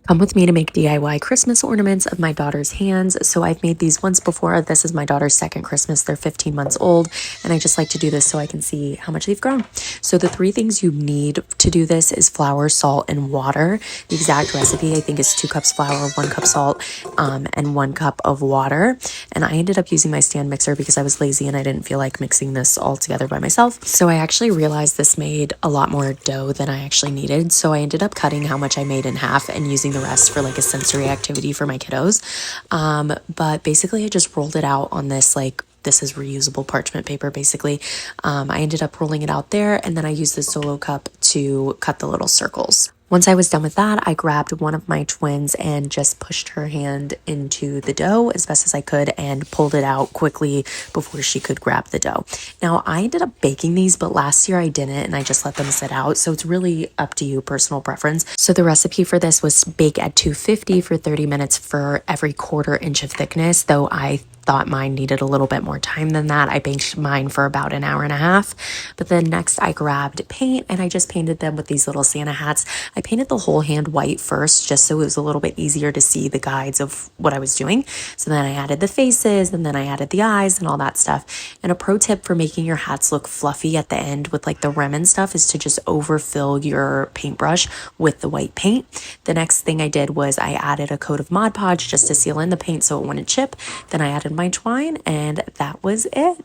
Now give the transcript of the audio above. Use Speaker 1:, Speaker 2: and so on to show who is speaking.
Speaker 1: Come with me to make DIY Christmas ornaments of my daughter's hands. So I've made these once before. This is my daughter's second Christmas. They're 15 months old, and I just like to do this so I can see how much they've grown. So the three things you need to do this is flour, salt, and water. The exact recipe, I think, is 2 cups flour, 1 cup salt, and 1 cup of water. And I ended up using my stand mixer because I was lazy and I didn't feel like mixing this all together by myself. So I actually realized this made a lot more dough than I actually needed. So I ended up cutting how much I made in half and using the rest for like a sensory activity for my kiddos. But basically I just rolled it out on this is reusable parchment paper basically. I ended up rolling it out there, and then I used the solo cup to cut the little circles. Once I was done with that, I grabbed one of my twins and just pushed her hand into the dough as best as I could and pulled it out quickly before she could grab the dough. Now, I ended up baking these, but last year I didn't, and I just let them sit out. So it's really up to you, personal preference. So the recipe for this was bake at 250 for 30 minutes for every 1/4 inch of thickness, though I thought mine needed a little bit more time than that. I baked mine for about an hour and a half. But then next I grabbed paint and I just painted them with these little Santa hats. I painted the whole hand white first just so it was a little bit easier to see the guides of what I was doing. So then I added the faces, and then I added the eyes and all that stuff. And a pro tip for making your hats look fluffy at the end with like the rim and stuff is to just overfill your paintbrush with the white paint. The next thing I did was I added a coat of Mod Podge just to seal in the paint so it wouldn't chip. Then I added my twine, and that was it.